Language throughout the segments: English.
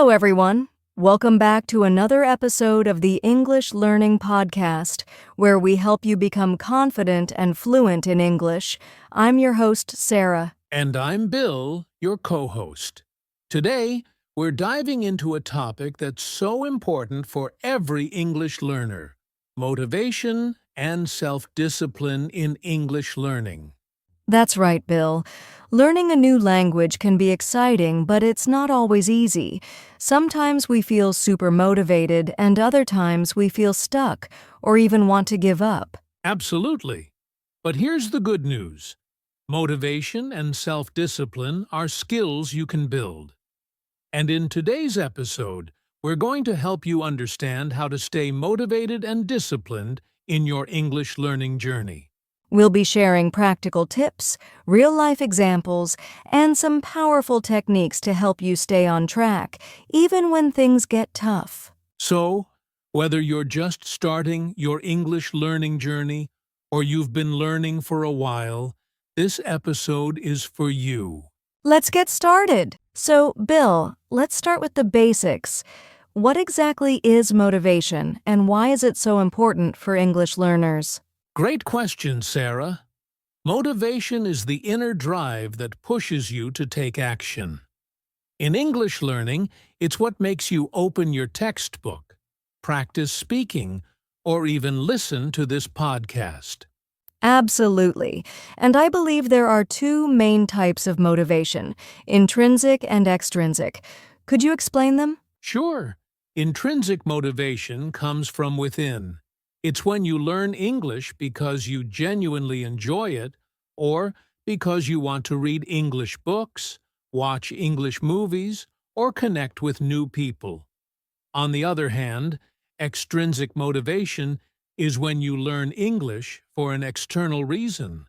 Hello, everyone. Welcome back to another episode of the English Learning Podcast, where we help you become confident and fluent in English. I'm your host, Sarah. And I'm Bill, your co-host. Today, we're diving into a topic that's so important for every English learner: motivation and self-discipline in English learning. That's right, Bill. Learning a new language can be exciting, but it's not always easy. Sometimes we feel super motivated, and other times we feel stuck or even want to give up. Absolutely. But here's the good news. Motivation and self-discipline are skills you can build. And in today's episode, we're going to help you understand how to stay motivated and disciplined in your English learning journey. We'll be sharing practical tips, real-life examples, and some powerful techniques to help you stay on track, even when things get tough. So, whether you're just starting your English learning journey or you've been learning for a while, this episode is for you. Let's get started. So, Bill, let's start with the basics. What exactly is motivation, and why is it so important for English learners? Great question, Sarah. Motivation is the inner drive that pushes you to take action. In English learning, it's what makes you open your textbook, practice speaking, or even listen to this podcast. Absolutely. And I believe there are two main types of motivation, intrinsic and extrinsic. Could you explain them? Sure, intrinsic motivation comes from within. It's when you learn English because you genuinely enjoy it, or because you want to read English books, watch English movies, or connect with new people. On the other hand, extrinsic motivation is when you learn English for an external reason,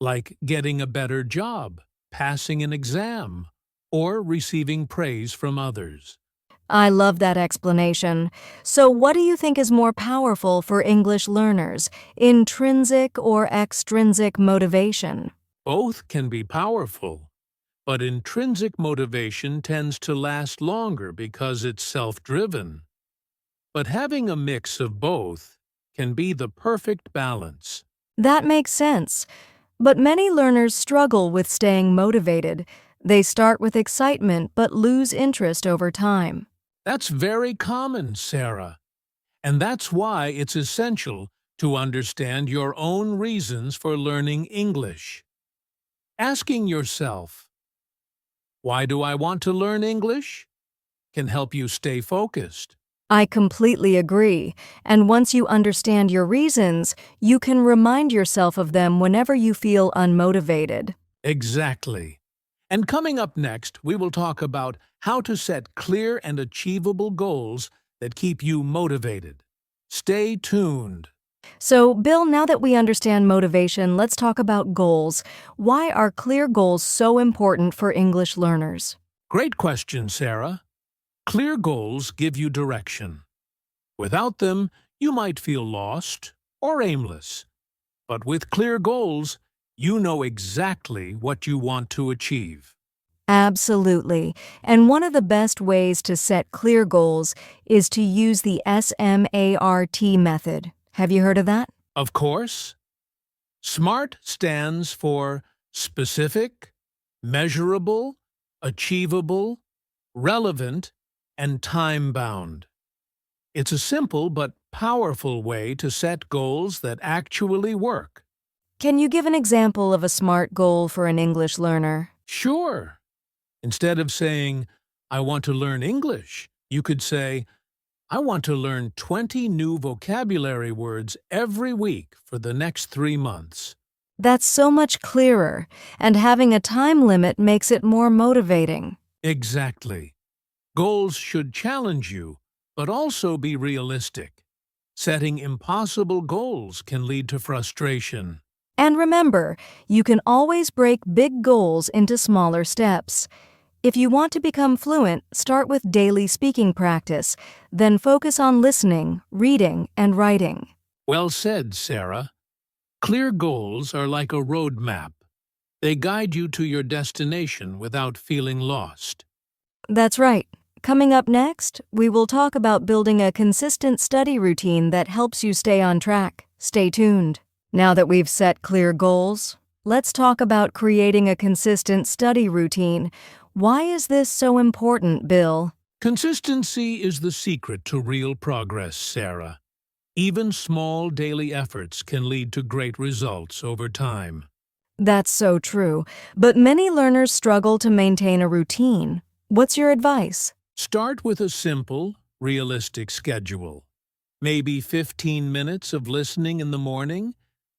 like getting a better job, passing an exam, or receiving praise from others. I love that explanation. So what do you think is more powerful for English learners, intrinsic or extrinsic motivation? Both can be powerful, but intrinsic motivation tends to last longer because it's self-driven. But having a mix of both can be the perfect balance. That makes sense. But many learners struggle with staying motivated. They start with excitement but lose interest over time. That's very common, Sarah. And that's why it's essential to understand your own reasons for learning English. Asking yourself, "Why do I want to learn English?" can help you stay focused. I completely agree. And once you understand your reasons, you can remind yourself of them whenever you feel unmotivated. Exactly. And coming up next, we will talk about how to set clear and achievable goals that keep you motivated. Stay tuned. So, Bill, now that we understand motivation, let's talk about goals. Why are clear goals so important for English learners? Great question, Sarah. Clear goals give you direction. Without them, you might feel lost or aimless. But with clear goals, you know exactly what you want to achieve. Absolutely. And one of the best ways to set clear goals is to use the SMART method. Have you heard of that? Of course, SMART stands for specific, measurable, achievable, relevant, and time-bound. It's a simple but powerful way to set goals that actually work. Can you give an example of a SMART goal for an English learner? Sure. Instead of saying, "I want to learn English," you could say, "I want to learn 20 new vocabulary words every week for the next 3 months." That's so much clearer, and having a time limit makes it more motivating. Exactly. Goals should challenge you, but also be realistic. Setting impossible goals can lead to frustration. And remember, you can always break big goals into smaller steps. If you want to become fluent, start with daily speaking practice, then focus on listening, reading, and writing. Well said, Sarah. Clear goals are like a road map. They guide you to your destination without feeling lost. That's right. Coming up next, we will talk about building a consistent study routine that helps you stay on track. Stay tuned. Now that we've set clear goals, let's talk about creating a consistent study routine. Why is this so important, Bill? Consistency is the secret to real progress, Sarah. Even small daily efforts can lead to great results over time. That's so true, but many learners struggle to maintain a routine. What's your advice? Start with a simple, realistic schedule. Maybe 15 minutes of listening in the morning,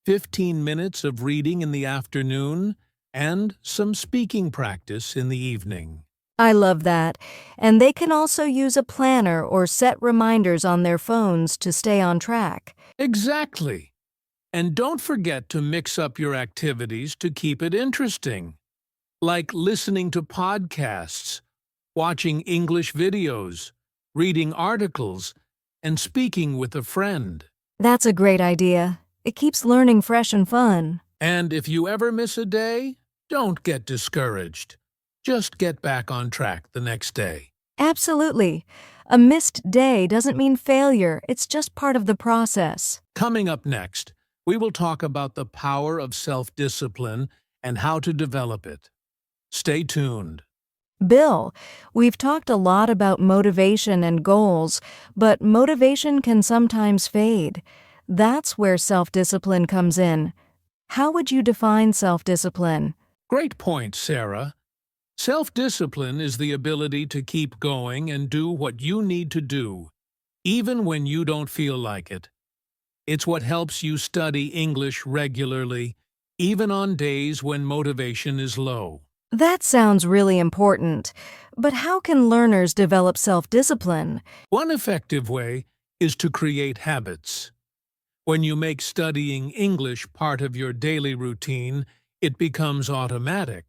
15 minutes of reading in the afternoon, and some speaking practice in the evening. I love that. And they can also use a planner or set reminders on their phones to stay on track. Exactly. And don't forget to mix up your activities to keep it interesting, like listening to podcasts, watching English videos, reading articles, and speaking with a friend. That's a great idea. It keeps learning fresh and fun. And if you ever miss a day, don't get discouraged. Just get back on track the next day. Absolutely. A missed day doesn't mean failure, it's just part of the process. Coming up next, we will talk about the power of self-discipline and how to develop it. Stay tuned. Bill, we've talked a lot about motivation and goals, but motivation can sometimes fade. That's where self-discipline comes in. How would you define self-discipline? Great point, Sarah. Self-discipline is the ability to keep going and do what you need to do, even when you don't feel like it. It's what helps you study English regularly, even on days when motivation is low. That sounds really important, but how can learners develop self-discipline? One effective way is to create habits. When you make studying English part of your daily routine, it becomes automatic,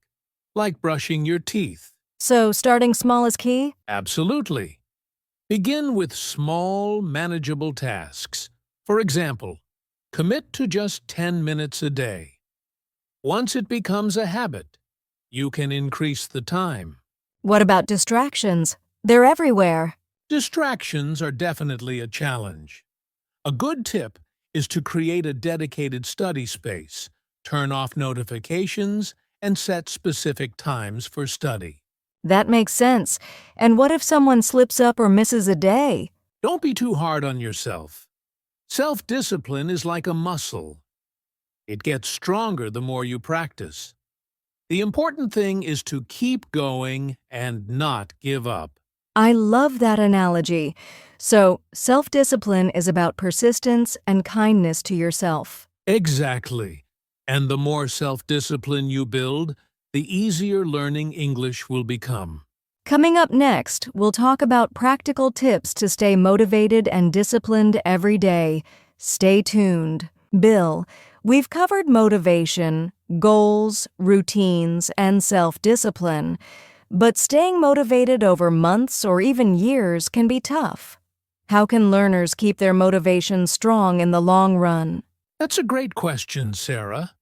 like brushing your teeth. So, starting small is key? Absolutely. Begin with small, manageable tasks. For example, commit to just 10 minutes a day. Once it becomes a habit, you can increase the time. What about distractions? They're everywhere. Distractions are definitely a challenge. A good tip is to create a dedicated study space, turn off notifications, and set specific times for study. That makes sense. And what if someone slips up or misses a day? Don't be too hard on yourself. Self-discipline is like a muscle. It gets stronger the more you practice. The important thing is to keep going and not give up. I love that analogy. So, self-discipline is about persistence and kindness to yourself. Exactly. And the more self-discipline you build, the easier learning English will become. Coming up next, we'll talk about practical tips to stay motivated and disciplined every day. Stay tuned. Bill, we've covered motivation, goals, routines, and self-discipline, but staying motivated over months or even years can be tough. How can learners keep their motivation strong in the long run? That's a great question, Sarah.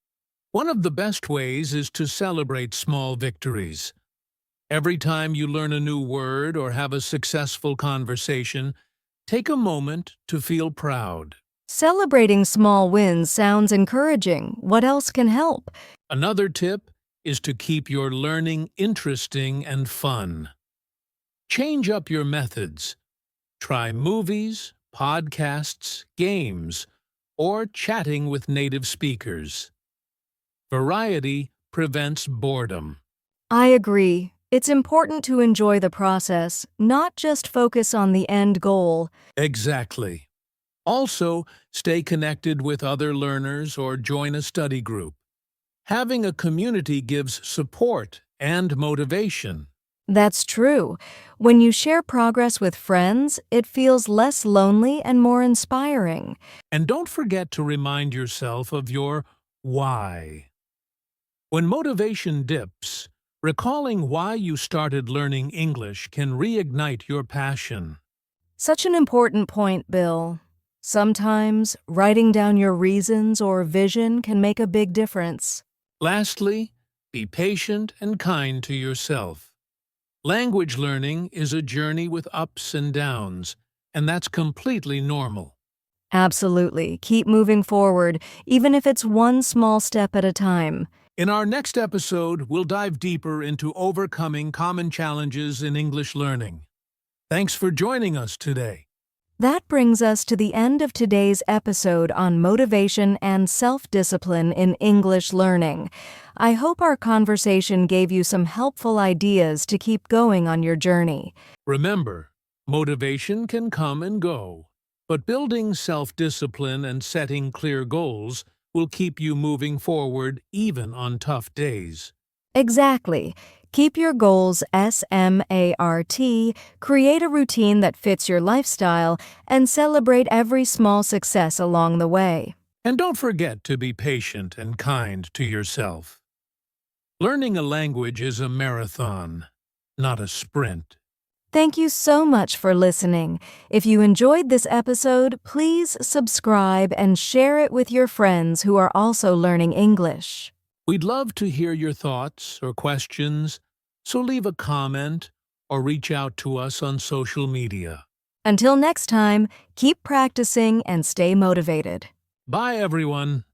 One of the best ways is to celebrate small victories. Every time you learn a new word or have a successful conversation, take a moment to feel proud. Celebrating small wins sounds encouraging. What else can help? Another tip is to keep your learning interesting and fun. Change up your methods. Try movies, podcasts, games, or chatting with native speakers. Variety prevents boredom. I agree. It's important to enjoy the process, not just focus on the end goal. Exactly. Also, stay connected with other learners or join a study group. Having a community gives support and motivation. That's true. When you share progress with friends, it feels less lonely and more inspiring. And don't forget to remind yourself of your why. When motivation dips, recalling why you started learning English can reignite your passion. Such an important point, Bill. Sometimes writing down your reasons or vision can make a big difference. Lastly, be patient and kind to yourself. Language learning is a journey with ups and downs, and that's completely normal. Absolutely. Keep moving forward, even if it's one small step at a time. In our next episode, we'll dive deeper into overcoming common challenges in English learning. Thanks for joining us today. That brings us to the end of today's episode on motivation and self-discipline in English learning. I hope our conversation gave you some helpful ideas to keep going on your journey. Remember, motivation can come and go, but building self-discipline and setting clear goals will keep you moving forward even on tough days. Exactly. Keep your goals SMART, create a routine that fits your lifestyle, and celebrate every small success along the way. And don't forget to be patient and kind to yourself. Learning a language is a marathon, not a sprint. Thank you so much for listening. If you enjoyed this episode, please subscribe and share it with your friends who are also learning English. We'd love to hear your thoughts or questions, so leave a comment or reach out to us on social media. Until next time, keep practicing and stay motivated. Bye, everyone.